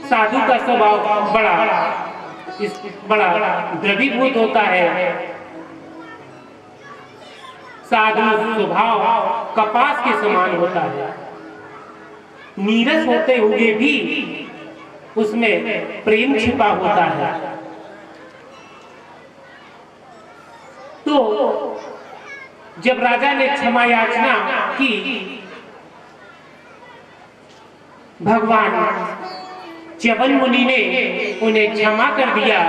साधु का स्वभाव बड़ा द्रवीभूत होता है। साधु स्वभाव कपास के समान होता है, नीरस होते हुए भी उसमें प्रेम छिपा होता है। तो जब राजा ने क्षमा याचना की, भगवान च्यवन मुनि ने उन्हें क्षमा कर दिया।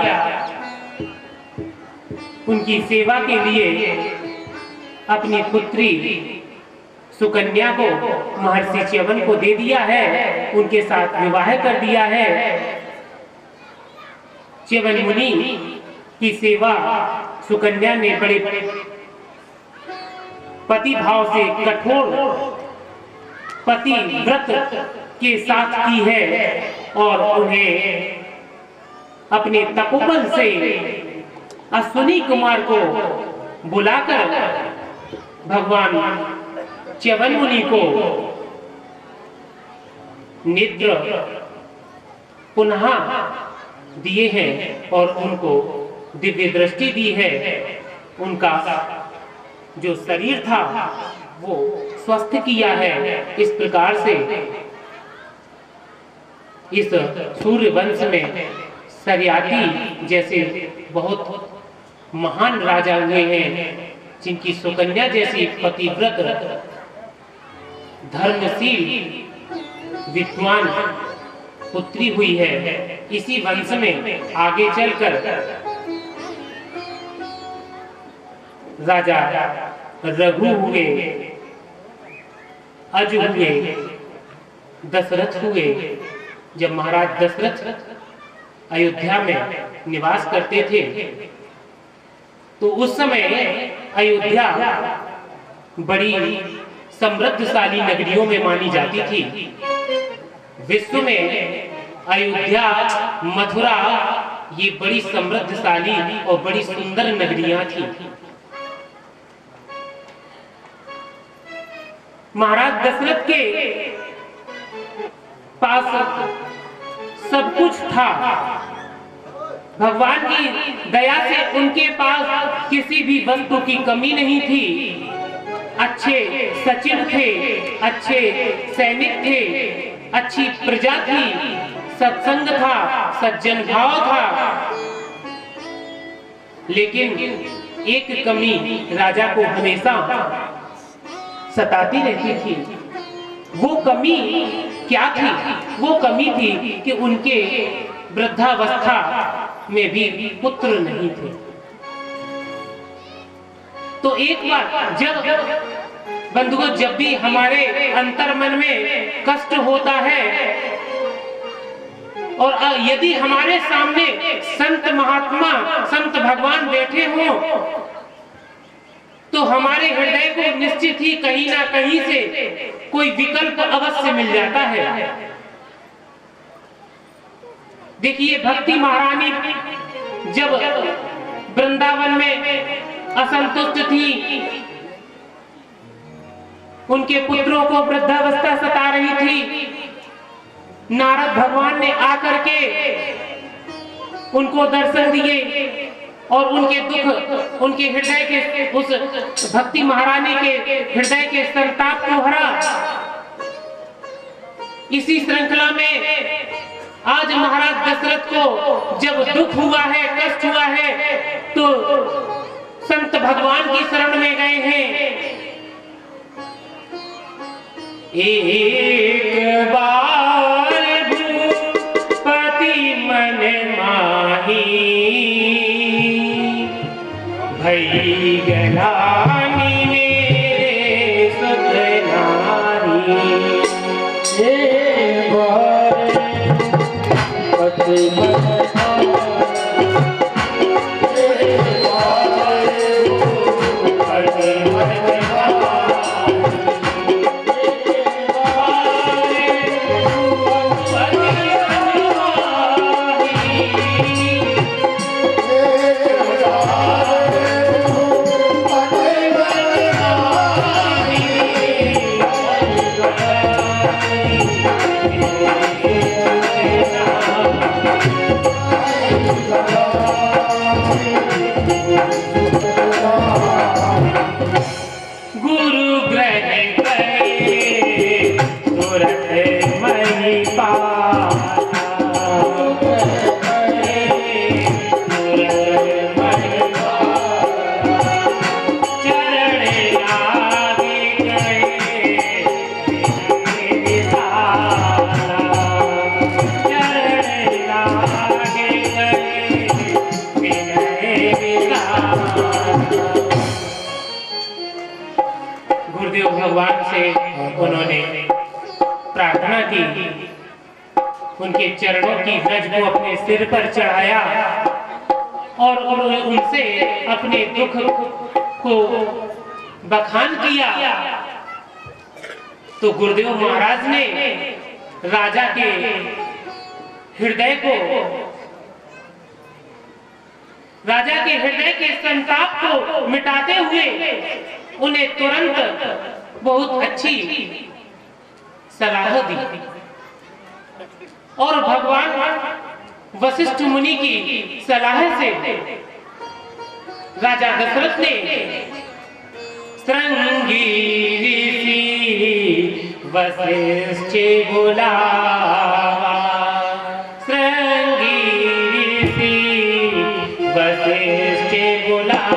उनकी सेवा के लिए अपनी पुत्री सुकन्या को महर्षि च्यवन को दे दिया है, उनके साथ विवाह कर दिया है। च्यवन मुनि की सेवा सुकन्या ने बड़े पति भाव से, कठोर पति व्रत के साथ की है और उन्हें अपने तपोबल से अश्विनी कुमार को बुलाकर भगवान च्यवन मुनि को नेत्र पुनः दिए हैं और उनको दिव्य दृष्टि दी है। उनका जो शरीर था वो स्वस्थ किया है। इस प्रकार से इस सूर्य वंश में सरियाती जैसे बहुत महान राजा हुए हैं, जिनकी सुकन्या जैसी पतिव्रत धर्मशील विद्वान पुत्री हुई है। इसी वंश में आगे चलकर राजा रघु हुए, अज हुए, दशरथ हुए। जब महाराज दशरथ अयोध्या में निवास करते थे तो उस समय अयोध्या बड़ी समृद्धशाली नगरियों में मानी जाती थी। विश्व में अयोध्या, मथुरा ये बड़ी समृद्धशाली और बड़ी सुंदर नगरियां थी। महाराज दशरथ के पास सब कुछ था। भगवान की दया से उनके पास किसी भी वस्तु की कमी नहीं थी। अच्छे सचिव थे, अच्छे सैनिक थे, अच्छी प्रजा थी, सत्संग था, सज्जन भाव था। लेकिन एक कमी राजा को हमेशा सताती रहती थी। वो कमी क्या थी? वो कमी थी कि उनके वृद्धावस्था में भी पुत्र नहीं थे। तो एक बार बंधुओं, जब भी हमारे अंतर्मन में कष्ट होता है और यदि हमारे सामने संत महात्मा, संत भगवान बैठे हों, तो हमारे हृदय को निश्चित ही कहीं ना कहीं से कोई विकल्प अवश्य मिल जाता है। देखिए, भक्ति महारानी जब वृंदावन में असंतुष्ट थी, उनके पुत्रों को वृद्धावस्था सता रही थी, नारद भगवान ने आकर के उनको दर्शन दिए और उनके दुख, उनके हृदय के, उस भक्ति महारानी के हृदय के संताप को हरा। इसी श्रृंखला में आज महाराज दशरथ को जब दुख हुआ है, कष्ट हुआ है, तो संत भगवान की शरण में गए हैं। एक बार भूपति मन माही, भई गलानी मेरे सुत नारी। एक बार भूपति मन की, उनके चरणों की रज को अपने सिर पर चढ़ाया और उनसे अपने दुख को बखान किया। तो गुरुदेव महाराज ने राजा के हृदय के संताप को मिटाते हुए उन्हें तुरंत बहुत अच्छी सलाह दी और भगवान वशिष्ठ मुनि की सलाह से राजा दशरथ ने श्रृंगी ऋषि वशिष्ठ बुलावा, श्रृंगी ऋषि वशिष्ठ बुलावा,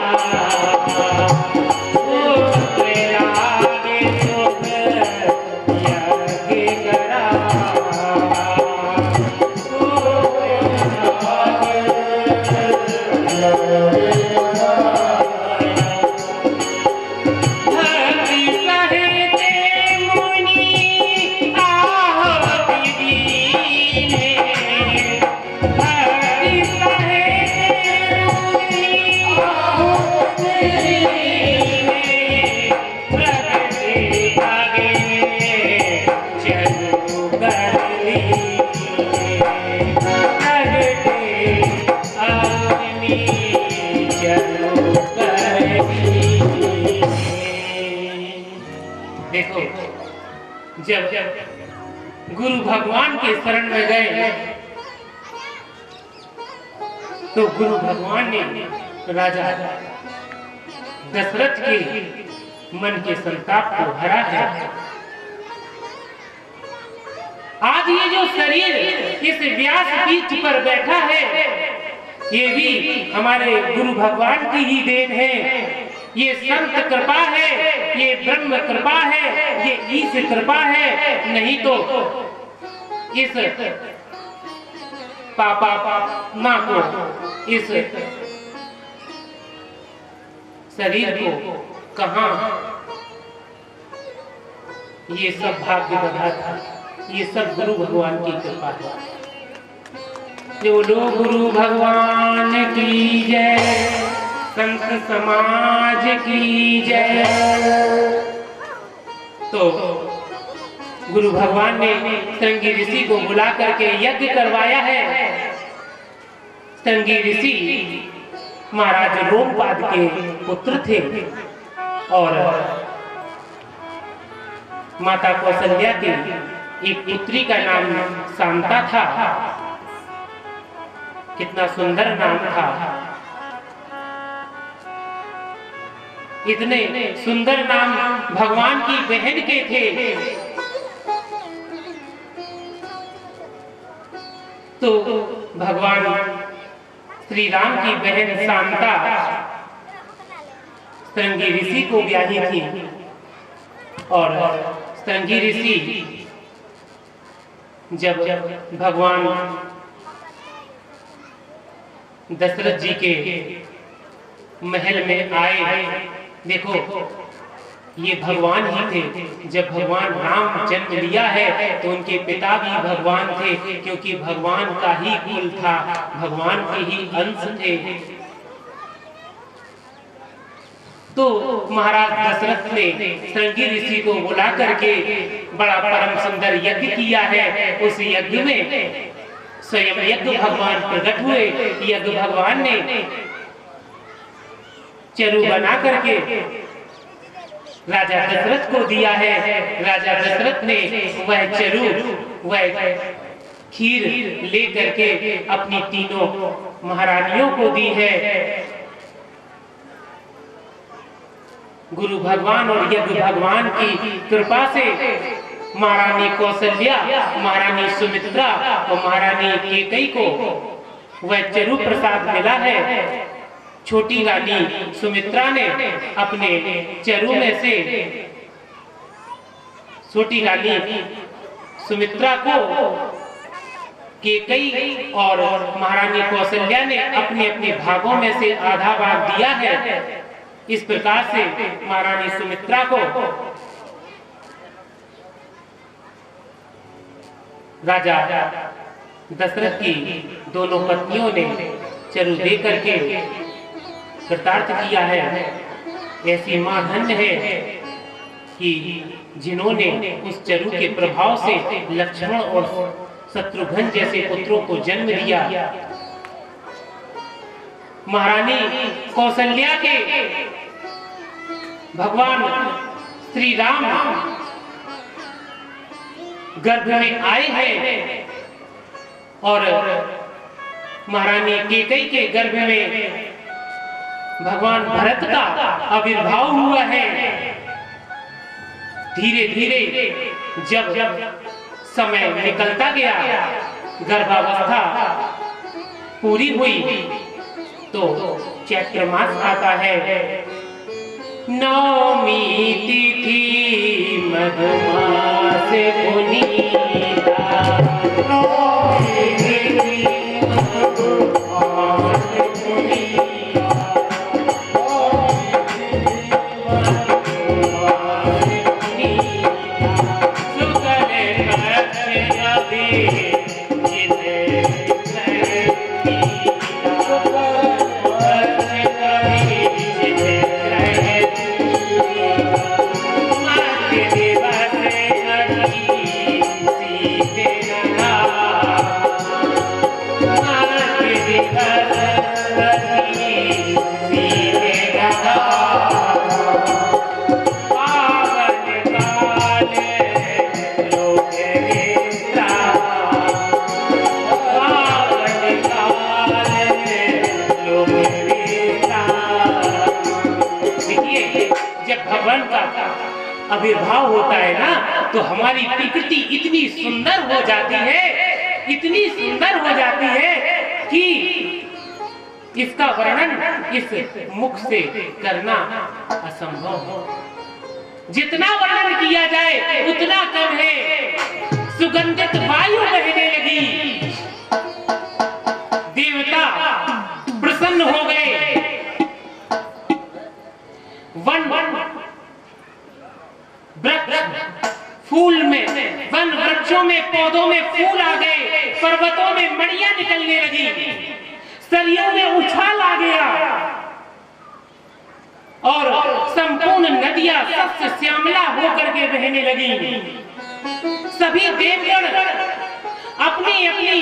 जब गुरु भगवान के शरण में गए तो गुरु भगवान ने राजा दशरथ के मन के संताप को हरा है। आज ये जो शरीर इस व्यासपीठ पर बैठा है, ये भी हमारे गुरु भगवान की ही देन है। ये संत कृपा है, ये ब्रह्म कृपा है, ये ईश कृपा है। नहीं तो इस पापात्मा को, इस शरीर को कहां ये सब भाग्य बधा था। ये सब गुरु भगवान की कृपा है। बोलो गुरु भगवान की जय, संत समाज की जय। तो गुरु भगवान ने श्रृंगी ऋषि को बुला करके यज्ञ करवाया है। श्रृंगी ऋषि महाराज रोमपाद के पुत्र थे और माता कौशल्या की एक पुत्री का नाम शांता था। कितना सुंदर नाम था। इतने सुंदर नाम भगवान की बहन के थे। तो भगवान श्री राम की बहन शांता श्रृंगी ऋषि को ब्याही थी और श्रृंगी ऋषि जब भगवान दशरथ जी के महल में आए, देखो ये भगवान ही थे। जब भगवान राम जन्म लिया है तो उनके पिता भी भगवान थे, क्योंकि भगवान का ही कुल था, भगवान के ही अंश थे। तो महाराज दशरथ ने श्रृंगी ऋषि को बुला करके बड़ा परम सुंदर यज्ञ किया है। उस यज्ञ में स्वयं यज्ञ भगवान प्रकट हुए। यज्ञ भगवान ने चरु बना करके राजा दशरथ को दिया है। राजा दशरथ ने वह चरु, वह खीर ले करके अपनी तीनों महारानियों को दी है। गुरु भगवान और यज्ञ भगवान की कृपा से महारानी कौशल्या, महारानी सुमित्रा और महारानी कैकेयी को वह चरु प्रसाद मिला है। छोटी रानी सुमित्रा ने अपने चरु में से, छोटी रानी सुमित्रा को कैकेयी और महारानी कौशल्या ने अपने अपने भागों में से आधा भाग दिया है। इस प्रकार से महारानी सुमित्रा को राजा दशरथ की दोनों पत्नियों ने चरु दे करके कृतार्थ किया है। ऐसी मां धन्य है कि जिन्होंने उस चरु के प्रभाव से लक्ष्मण और शत्रुघ्न जैसे पुत्रों को जन्म दिया। महारानी कौशल्या के भगवान श्री राम गर्भ में आए हैं और महारानी कैकेयी के गर्भ में भगवान भरत का आविर्भाव हुआ है। धीरे धीरे जब समय निकलता गया, गर्भावस्था पूरी हुई तो चैत्र मास आता है। नवमी तिथि मधुमास पुनीता, नवमी तिथि मधुमास पुनीता, आविर्भाव होता है ना तो हमारी प्रकृति इतनी सुंदर हो जाती है, इतनी सुंदर हो जाती है कि इसका वर्णन इस मुख से करना असंभव है। जितना वर्णन किया जाए उतना कम है। सुगंधित वायु बहने लगी, देवता प्रसन्न हो गए, वन फूल में, वन वृक्षों में, पौधों में फूल आ गए, पर्वतों में मणियां निकलने लगी, सरियों में उछाल आ गया और संपूर्ण नदियां सस्य श्यामला होकर के बहने लगी। सभी देवगण अपनी अपनी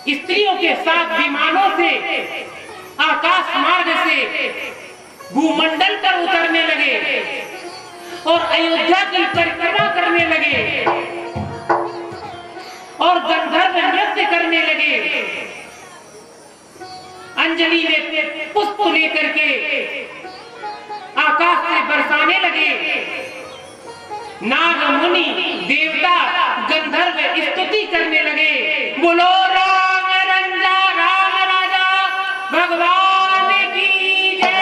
स्त्रियों के साथ विमानों से, आकाश मार्ग से भूमंडल पर उतरने लगे और अयोध्या की परिक्रमा करने लगे और गंधर्व नृत्य करने लगे। अंजलि में पुष्प लेकर के आकाश से बरसाने लगे। नाग मुनि देवता गंधर्व स्तुति करने लगे। बोलो राम रंजा राम राजा भगवान की जय,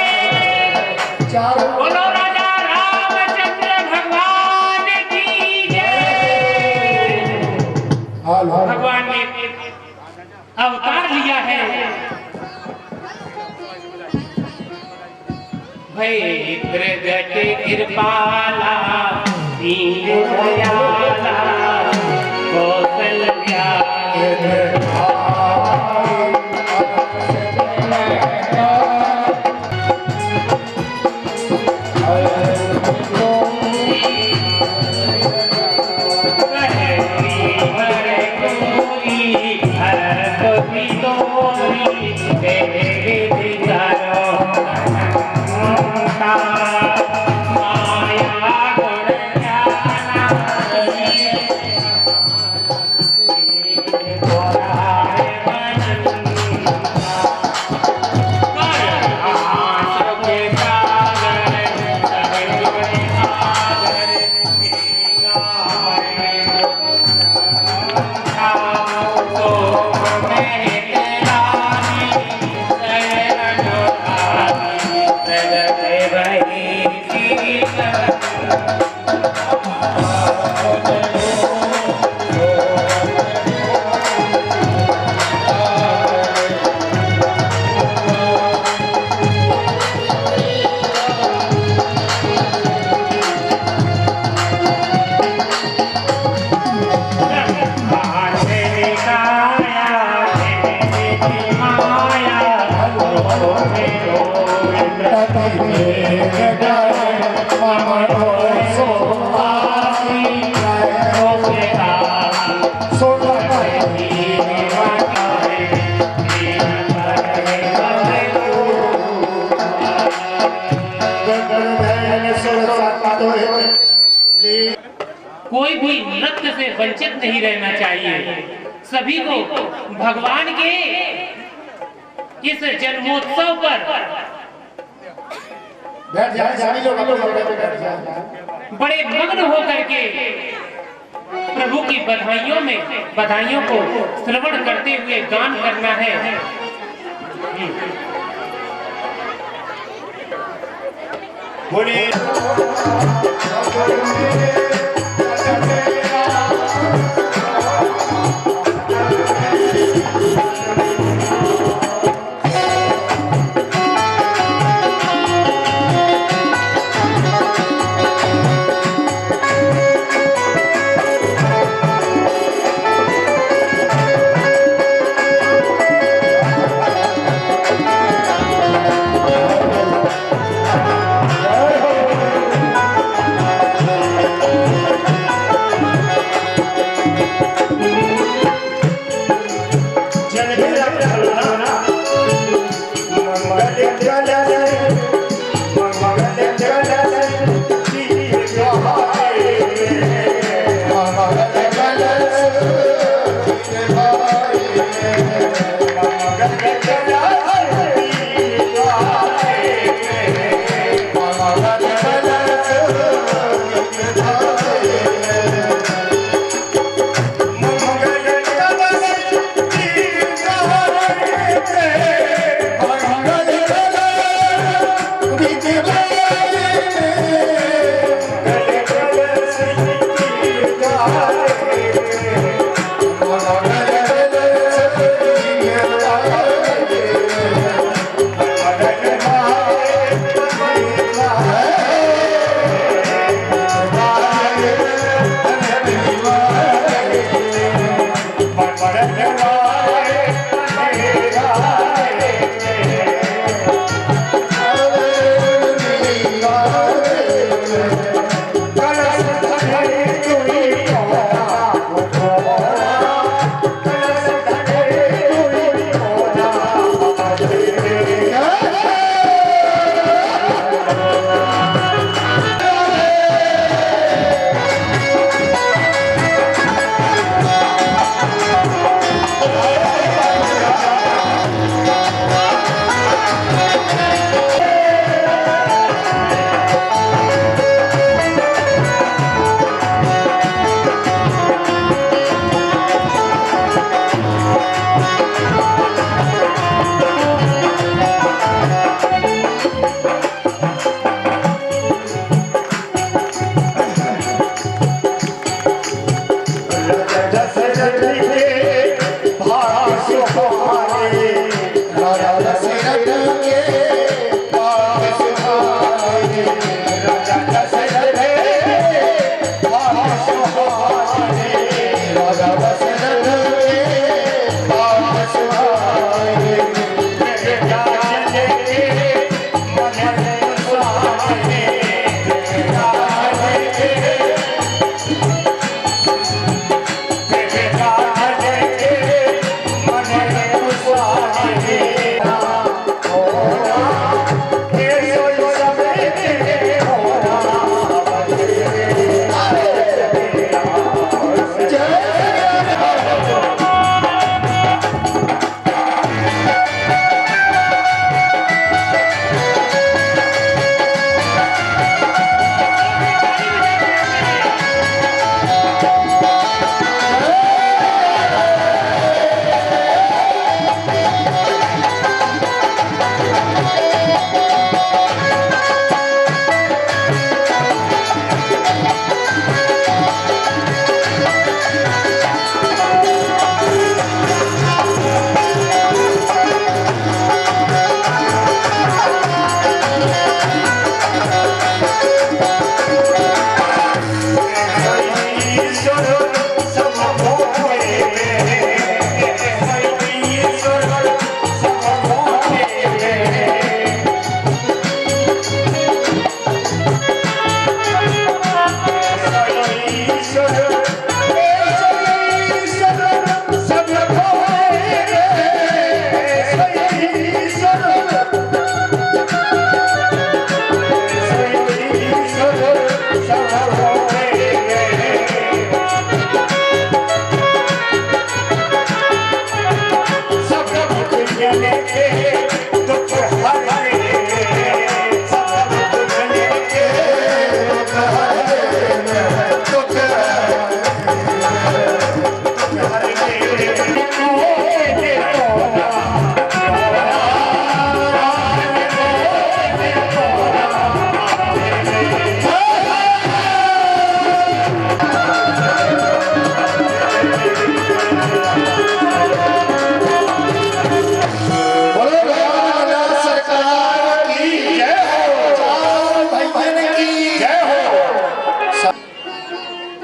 बोलो राजा रामचंद्र भगवान की जय। भगवान ने अवतार लिया है। भय प्रगट कृपाला दीन दयाला कौशल्या माया गुण ज्ञान कोई भी नृत्य से वंचित नहीं रहना चाहिए। सभी को भगवान के इस जन्मोत्सव पर बड़े मग्न होकर के प्रभु की बधाइयों को श्रवण करते हुए गान करना है। बोलिए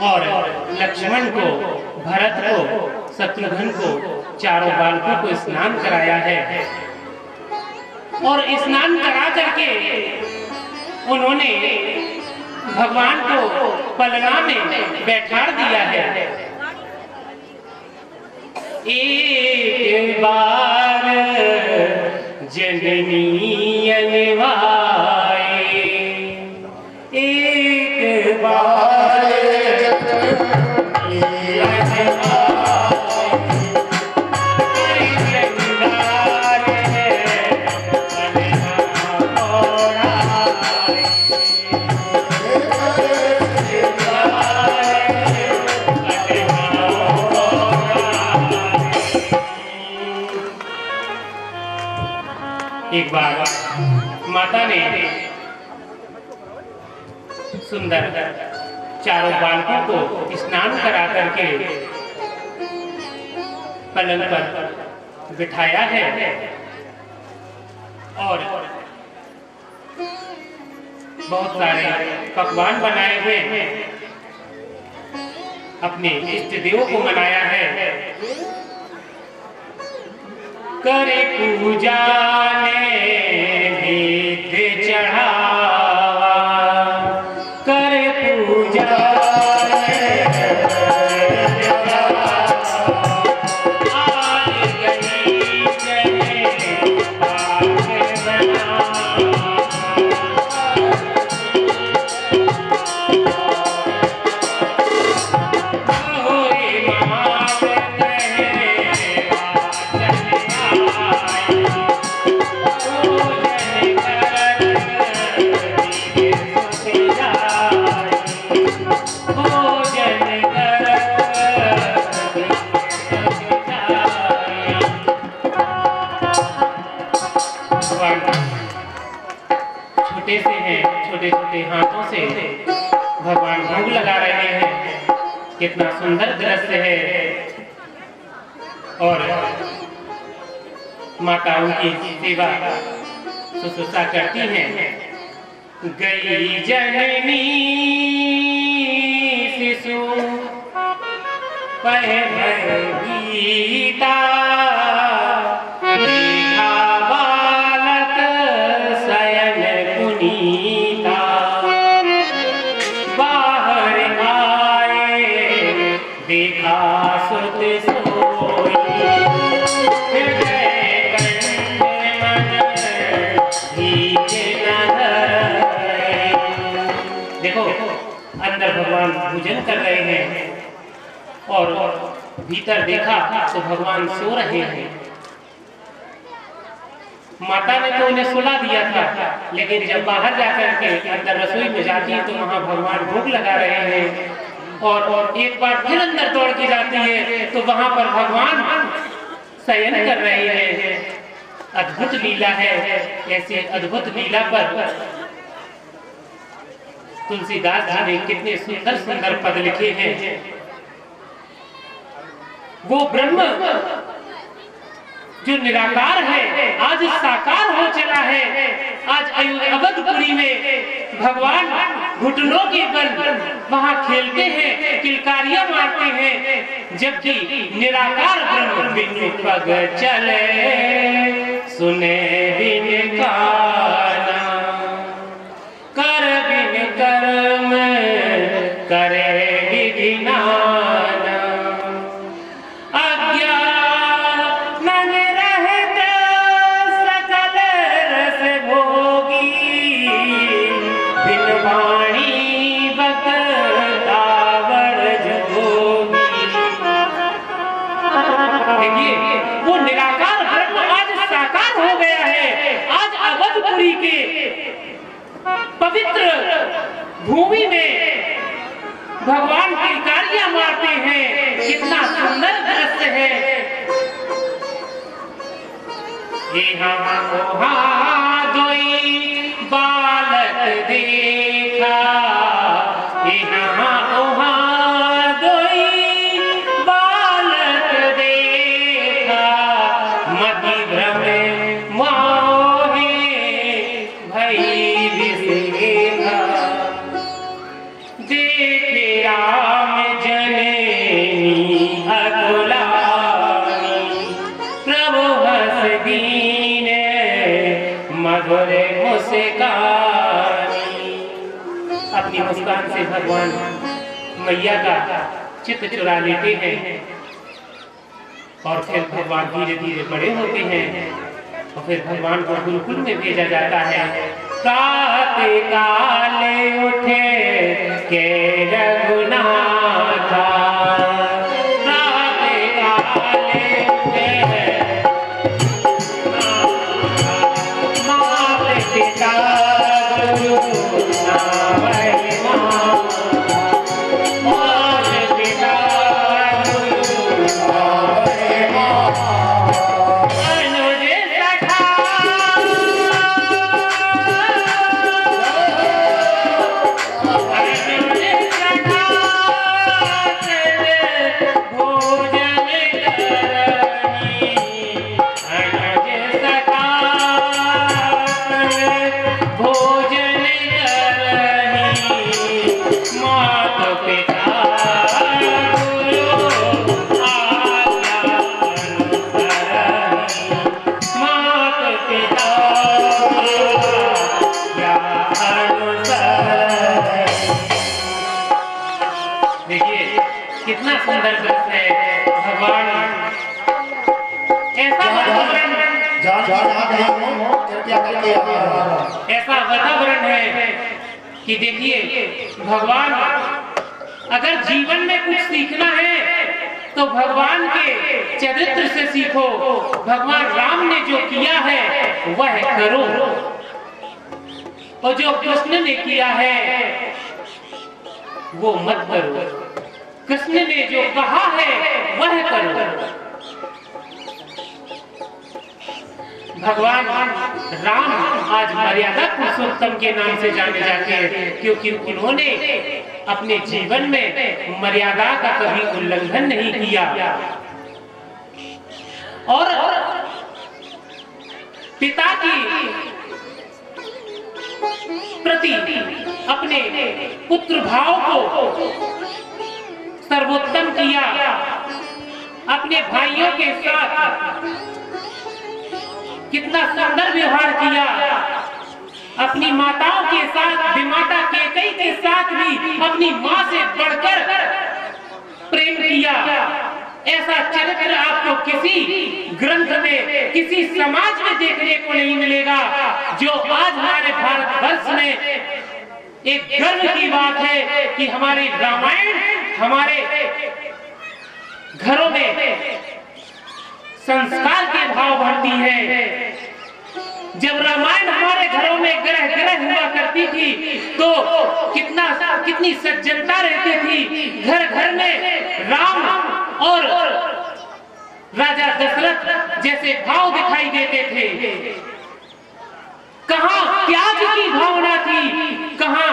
और लक्ष्मण को, भरत को, शत्रुघ्न को, चारों बालकों को स्नान कराया है। और स्नान करा करके उन्होंने भगवान को पलना में बैठा दिया है। एक बार जननी अनवाए, एक बार एक बार माता ने सुंदर चारों बालकों को स्नान करा करके पलंग पर बिठाया है और बहुत सारे पकवान बनाए हुए हैं, अपने इष्ट देवों को मनाया है। करे पूजा नैवेद्य चढ़ावा, करे पूजा छोटे से हैं, छोटे छोटे हाथों से भगवान भोग लगा रहे हैं। कितना सुंदर दृश्य है। और माता उनकी सेवा शुश्रूषा करती हैं। गई जननी शिशु पहले गीता, देखा सुत सोई, देखो अंदर भगवान पूजन कर रहे हैं और भीतर देखा तो भगवान सो रहे हैं। माता ने तो उन्हें सुला दिया था, लेकिन जब बाहर जाकर के अंदर रसोई में जाती है तो वहां भगवान भोग लगा रहे हैं। और एक बार फिर अंदर दौड़ के जाती है तो वहां पर भगवान शयन कर रहे हैं। अद्भुत लीला है। ऐसे अद्भुत लीला पर तुलसीदास जी ने कितने सुंदर सुंदर पद लिखे हैं। वो ब्रह्म जो निराकार है आज साकार हो चला है। आज अवधपुरी में भगवान घुटनों के बल वहां खेलते हैं, किलकारियां मारते हैं, जबकि निराकार ब्रह्म बिनु पग चले, सुने बिन काना, कर बिन कर्म करे विधि नाना, वो निराकार ब्रह्म आज साकार हो गया है। आज अवधपुरी के पवित्र भूमि में भगवान किलकारियां मारते हैं। कितना सुंदर दृश्य है। दोई बालक देखा, देखे राम मुस्कान से भगवान मैया का चित्त चुरा लेते हैं और फिर भगवान धीरे धीरे बड़े होते हैं और फिर भगवान को गुरुकुल में भेजा जाता है। प्रातः काले उठे के रघुनाथा, कितना सुंदर दृश्य है। भगवान ऐसा वातावरण है कि देखिए, भगवान अगर जीवन में कुछ सीखना है तो भगवान के चरित्र से सीखो। भगवान राम ने जो किया है वह करो, और जो कृष्ण ने किया है वो मत करो। कृष्ण ने जो कहा है वह करो। भगवान राम आज मर्यादा पुरुषोत्तम के नाम से जाने जाते हैं, क्योंकि उन्होंने अपने जीवन में मर्यादा का कभी उल्लंघन नहीं किया और पिता की प्रति अपने पुत्र भाव को सर्वोत्तम किया। अपने भाइयों के साथ कितना सुंदर व्यवहार किया। अपनी माताओं के साथ, विमाता कैकेयी के साथ भी अपनी मां से बढ़कर प्रेम किया। ऐसा चरित्र आपको किसी ग्रंथ में, किसी समाज में देखने को नहीं मिलेगा। जो आज हमारे भारतवर्ष में एक गर्व की बात है कि हमारी रामायण हमारे घरों में संस्कार के भाव भरती है। जब रामायण हमारे घरों में ग्रह ग्रह हुआ करती थी तो कितनी सज्जनता रहती थी। घर घर में राम और राजा दशरथ जैसे भाव दिखाई देते थे। कहां त्याग की भावना थी, कहां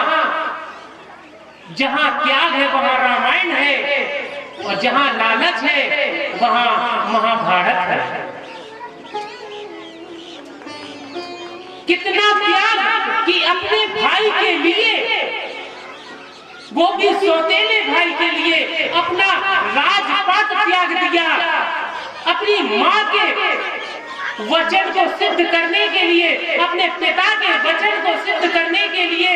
जहां त्याग है वहां रामायण है, और जहां लालच है वहां महाभारत है। कितना त्याग कि अपने भाई के लिए, वो भी सौतेले भाई के लिए अपना राजपाट त्याग दिया। अपनी मां के वचन को सिद्ध करने के लिए, अपने पिता के वचन को सिद्ध करने के लिए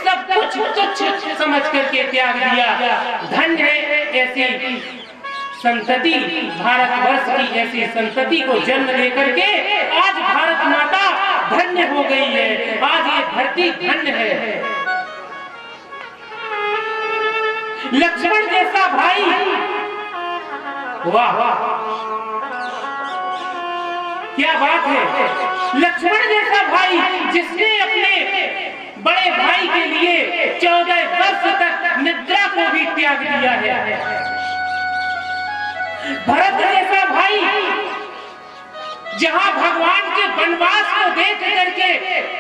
सब कुछ तुच्छ समझ करके त्याग दिया। धन्य है ऐसी संतति, भारतवर्ष की ऐसी संतति को जन्म लेकर के आज भारत माता धन्य हो गई है। आज ये धरती धन्य है। लक्ष्मण जैसा भाई, वाह वाह क्या बात है। लक्ष्मण जैसा भाई जिसने अपने बड़े भाई के लिए 14 वर्ष तक निद्रा को भी त्याग दिया है। भरत जैसा भाई जहां भगवान के वनवास को देख करके,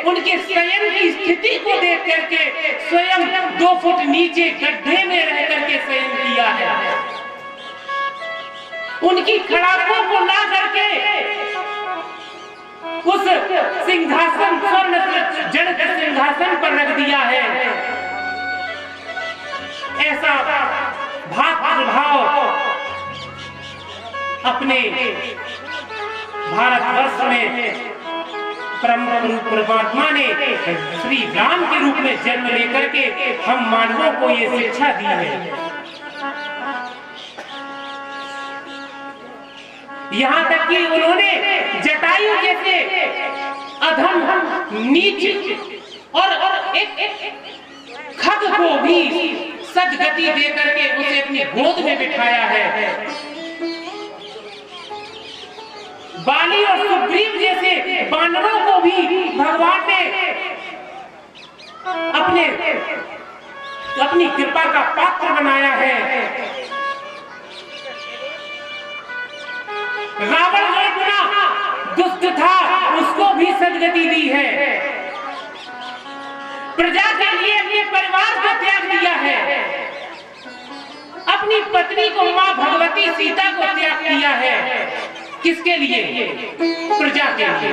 उनके स्वयं की स्थिति को देख करके स्वयं 2 फुट नीचे गड्ढे में रह करके शयन किया है। उनकी खड़ाकों को ला करके उस सिंहासन, स्वर्ण जड़ के सिंहासन पर रख दिया है। ऐसा भाव अपने भारतवर्ष में परमात्मा ने श्री राम के रूप में जन्म लेकर के हम मानवों को ये शिक्षा दी है। यहाँ तक कि उन्होंने जटायु जैसे अधम नीच और एक खग को भी सदगति दे करके उसे अपनी गोद में बिठाया है। बाली और सुग्रीव जैसे वानरों को भी भगवान ने अपनी कृपा का पात्र बनाया है। रावण जो इतना दुष्ट था उसको भी सदगति दी है। प्रजा के लिए अपने परिवार को त्याग दिया है। अपनी पत्नी को मां भगवती सीता को त्याग किया है। किसके लिए? प्रजा के लिए।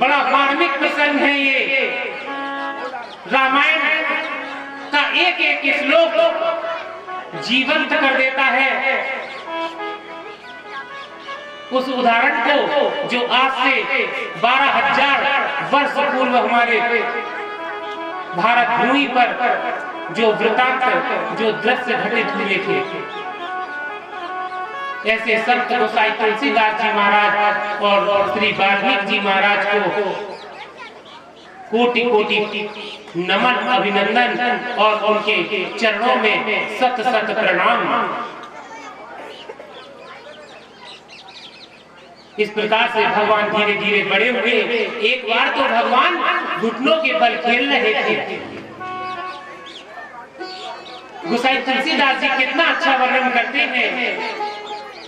बड़ा मार्मिक प्रसंग है ये। रामायण का एक एक श्लोक जीवंत कर देता है उस उदाहरण को जो आज से 12,000 वर्ष पूर्व हमारे भारत भूमि पर जो वृतांत, जो दृश्य घटित हुए थे। ऐसे संत गोसाई तुलसीदास जी महाराज और श्री वाल्मीकि जी महाराज को कोटि कोटि नमन, अभिनंदन और उनके चरणों में सत सत प्रणाम। इस प्रकार से भगवान धीरे धीरे बड़े हुए। एक बार तो भगवान घुटनों के बल खेल रहे थे। गोसाई तुलसीदास जी कितना अच्छा वर्णन करते हैं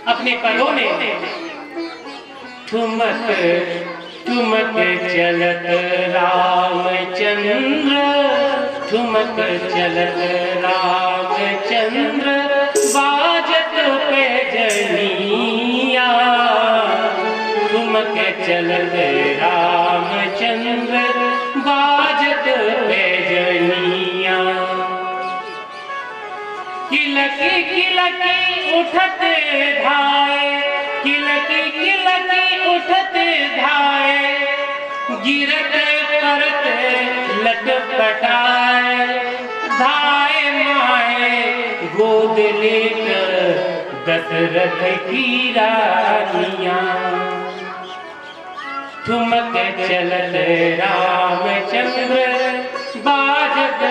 अपने पदों में। ठुमक ठुमक चलत रामचंद्र, ठुमक चलत रामचंद्र, बाजत पैजनिया। ठुमक चलत रामचंद्र, बाजत पैजनिया। किलकी किलकी उठत धाए, किलकी किलकी उठत धाए, गिरत करत लटपटाए। धाए माए गोद लेकर दशरथ की रानियां। ठुमक चलत रामचंद्र, बाजत